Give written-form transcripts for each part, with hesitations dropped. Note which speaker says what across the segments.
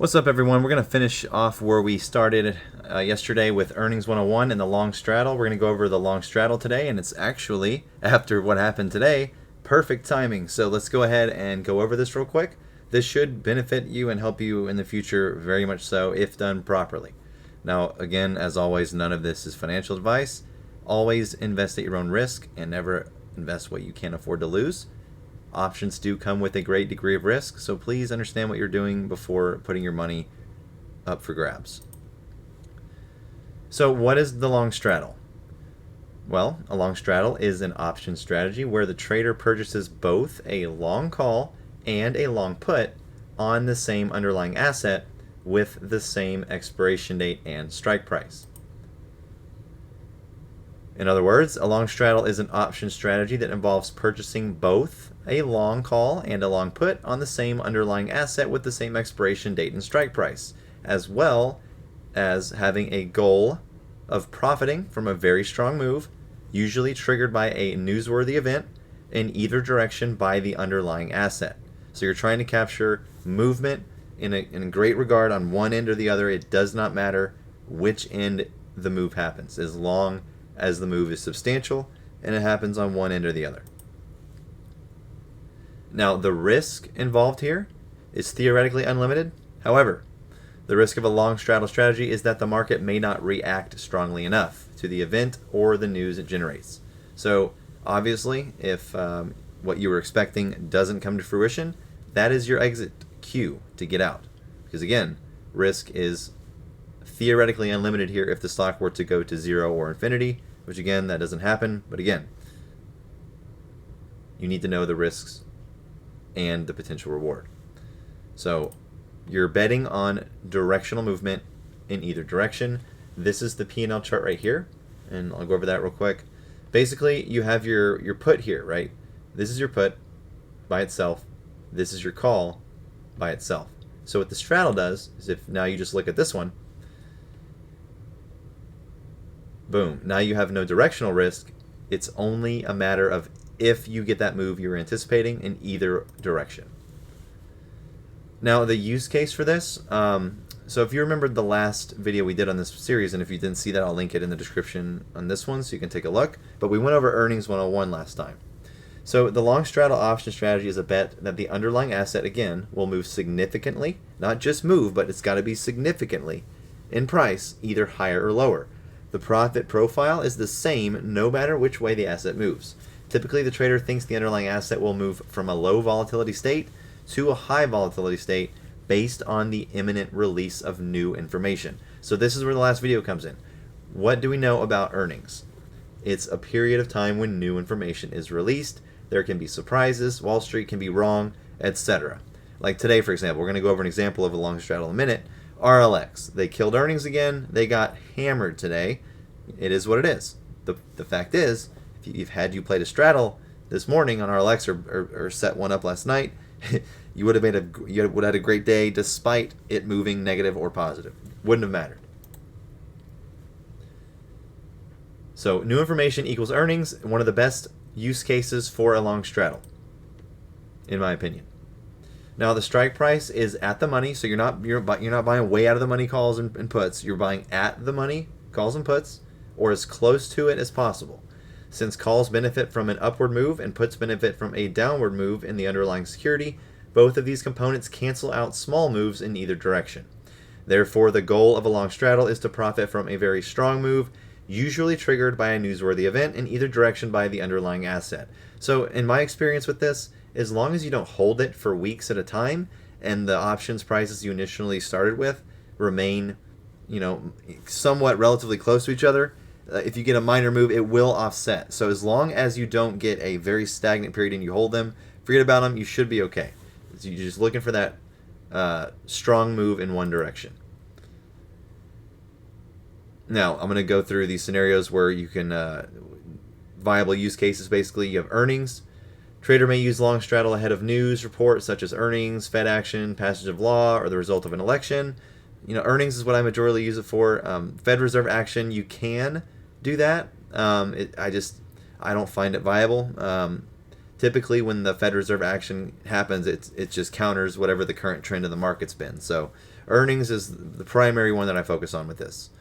Speaker 1: What's up, everyone? We're going to finish off where we started yesterday with Earnings 101 and the Long Straddle. We're going to go over the Long Straddle today, and it's actually, after what happened today, perfect timing. So let's go ahead and go over this real quick. This should benefit you and help you in the future very much so if done properly. Now, again, as always, none of this is financial advice. Always invest at your own risk and never invest what you can't afford to lose. Options do come with a great degree of risk, so please understand what you're doing before putting your money up for grabs. So what is the long straddle? Well, a long straddle is an option strategy where the trader purchases both a long call and a long put on the same underlying asset with the same expiration date and strike price. In other words, a long straddle is an option strategy that involves purchasing both a long call and a long put on the same underlying asset with the same expiration date and strike price, as well as having a goal of profiting from a very strong move, usually triggered by a newsworthy event in either direction by the underlying asset. So you're trying to capture movement in great regard on one end or the other. It does not matter which end the move happens, as long as the move is substantial and it happens on one end or the other. Now, the risk involved here is theoretically unlimited. However, the risk of a long straddle strategy is that the market may not react strongly enough to the event or the news it generates. So, obviously, if what you were expecting doesn't come to fruition, that is your exit cue to get out. Because again, risk is theoretically unlimited here if the stock were to go to zero or infinity, which again, that doesn't happen. But again, you need to know the risks and the potential reward. So you're betting on directional movement in either direction. This is the P&L chart right here, and I'll go over that real quick. Basically, you have your put here, right? This is your put by itself. This is your call by itself. So what the straddle does is, if now you just look at this one, boom, now you have no directional risk. It's only a matter of if you get that move you're anticipating in either direction. Now, the use case for this, so if you remembered the last video we did on this series, and if you didn't see that, I'll link it in the description on this one so you can take a look. But we went over Earnings 101 last time. So the long straddle option strategy is a bet that the underlying asset, again, will move significantly, not just move, but it's got to be significantly in price, either higher or lower. The profit profile is the same no matter which way the asset moves. Typically, the trader thinks the underlying asset will move from a low volatility state to a high volatility state based on the imminent release of new information. So this is where the last video comes in. What do we know about earnings? It's a period of time when new information is released. There can be surprises, Wall Street can be wrong, etc. Like today, for example, we're going to go over an example of a long straddle in a minute. RLX, they killed earnings again. They got hammered today. It is what it is. The fact is, if you've had you played a straddle this morning on RLX or set one up last night, you would have had a great day despite it moving negative or positive. Wouldn't have mattered. So new information equals earnings. One of the best use cases for a long straddle, in my opinion. Now, the strike price is at the money, so you're not buying way out of the money calls and puts. You're buying at the money calls and puts, or as close to it as possible. Since calls benefit from an upward move and puts benefit from a downward move in the underlying security, both of these components cancel out small moves in either direction. Therefore, the goal of a long straddle is to profit from a very strong move, usually triggered by a newsworthy event in either direction by the underlying asset. So in my experience with this, as long as you don't hold it for weeks at a time and the options prices you initially started with remain, somewhat relatively close to each other, if you get a minor move, it will offset. So as long as you don't get a very stagnant period and you hold them, forget about them, you should be okay. So you're just looking for that strong move in one direction. Now, I'm going to go through these scenarios where you can, viable use cases basically. You have earnings. Trader may use long straddle ahead of news reports such as earnings, Fed action, passage of law, or the result of an election. Earnings is what I majorly use it for. Fed Reserve action, you can do that. I don't find it viable. Typically, when the Fed Reserve action happens, it just counters whatever the current trend of the market's been. So earnings is the primary one that I focus on with this.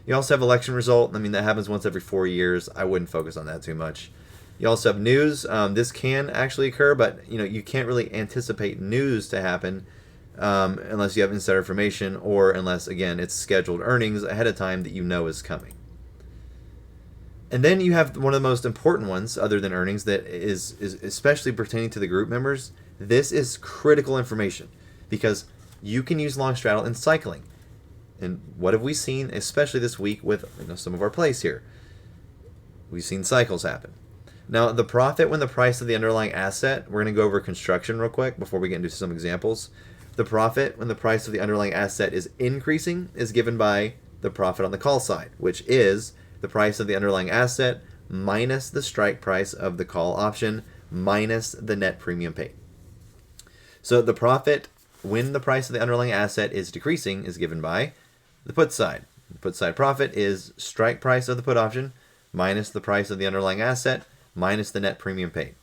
Speaker 1: You also have election result. I mean, that happens once every 4 years. I wouldn't focus on that too much. You also have news. This can actually occur, but you can't really anticipate news to happen unless you have insider information, or unless, again, it's scheduled earnings ahead of time that is coming. And then you have one of the most important ones, other than earnings, that is especially pertaining to the group members. This is critical information because you can use long straddle in cycling. And what have we seen, especially this week with some of our plays here? We've seen cycles happen. Now, the profit when the price of the underlying asset, we're going to go over construction real quick before we get into some examples. The profit when the price of the underlying asset is increasing is given by the profit on the call side, which is the price of the underlying asset minus the strike price of the call option minus the net premium paid. So the profit when the price of the underlying asset is decreasing is given by the put side. The put side profit is strike price of the put option minus the price of the underlying asset minus the net premium paid.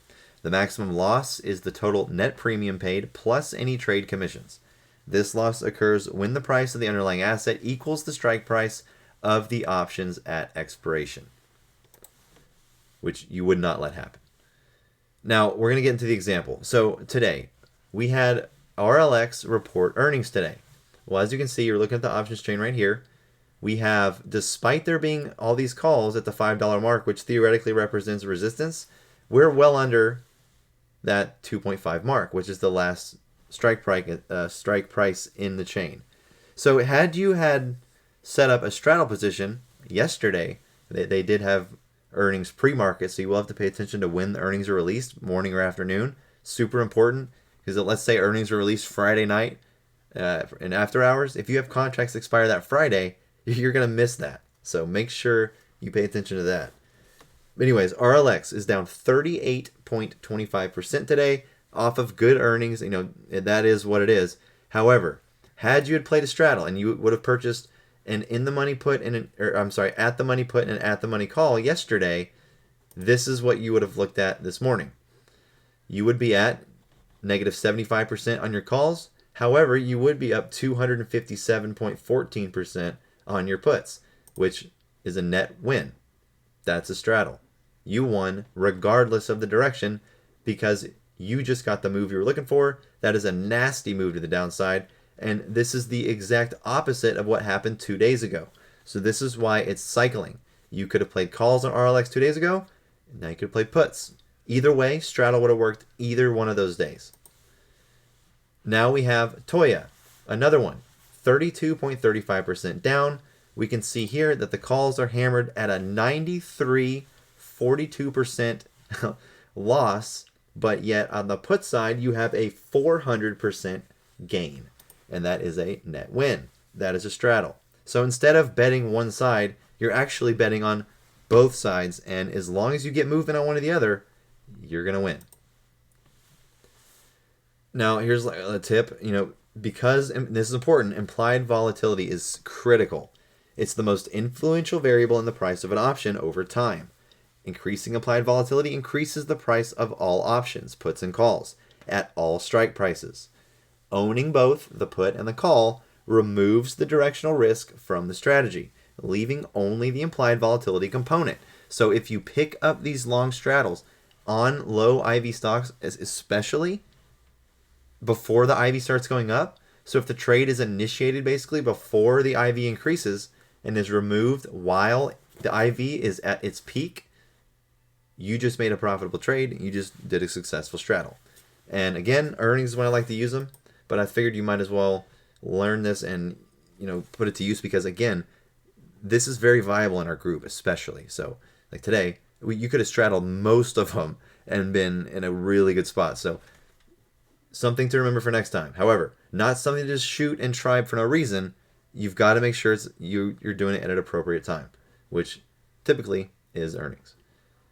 Speaker 1: The maximum loss is the total net premium paid plus any trade commissions. This loss occurs when the price of the underlying asset equals the strike price of the options at expiration, which you would not let happen. Now, we're going to get into the example. So today, we had RLX report earnings today. Well, as you can see, you're looking at the options chain right here. We have, despite there being all these calls at the $5 mark, which theoretically represents resistance, we're well under that 2.5 mark, which is the last strike price in the chain. So had you had set up a straddle position yesterday, they did have earnings pre-market, so you will have to pay attention to when the earnings are released, morning or afternoon. Super important, because let's say earnings are released Friday night in after hours. If you have contracts expire that Friday, you're going to miss that. So make sure you pay attention to that. Anyways, RLX is down 38.25% today off of good earnings. That is what it is. However, had you had played a straddle and you would have purchased an in the money put and at the money put and at the money call yesterday, this is what you would have looked at this morning. You would be at negative 75% on your calls. However, you would be up 257.14% on your puts, which is a net win. That's a straddle. You won regardless of the direction because you just got the move you were looking for. That is a nasty move to the downside. And this is the exact opposite of what happened 2 days ago. So this is why it's cycling. You could have played calls on RLX 2 days ago. And now you could have played puts. Either way, straddle would have worked either one of those days. Now we have Toya, another one, 32.35% down. We can see here that the calls are hammered at a 93.42% loss, but yet on the put side, you have a 400% gain. And that is a net win. That is a straddle. So instead of betting one side, you're actually betting on both sides. And as long as you get moving on one or the other, you're going to win. Now, here's a tip. Because, and this is important, implied volatility is critical. It's the most influential variable in the price of an option over time. Increasing implied volatility increases the price of all options, puts and calls, at all strike prices. Owning both the put and the call removes the directional risk from the strategy, leaving only the implied volatility component. So if you pick up these long straddles on low IV stocks, especially before the IV starts going up, so if the trade is initiated basically before the IV increases and is removed while the IV is at its peak, you just made a profitable trade. You just did a successful straddle. And again, earnings is when I like to use them. But I figured you might as well learn this and put it to use because, again, this is very viable in our group, especially. So, like today, you could have straddled most of them and been in a really good spot. So, something to remember for next time. However, not something to just shoot and try for no reason. You've got to make sure you're doing it at an appropriate time, which typically is earnings.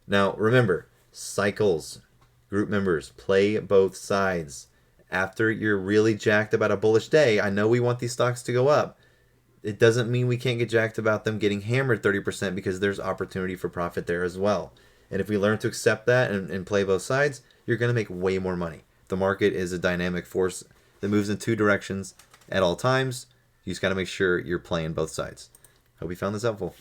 Speaker 1: Now, remember, cycles, group members, play both sides. After you're really jacked about a bullish day, I know we want these stocks to go up. It doesn't mean we can't get jacked about them getting hammered 30% because there's opportunity for profit there as well. And if we learn to accept that and play both sides, you're going to make way more money. The market is a dynamic force that moves in two directions at all times. You just got to make sure you're playing both sides. Hope you found this helpful.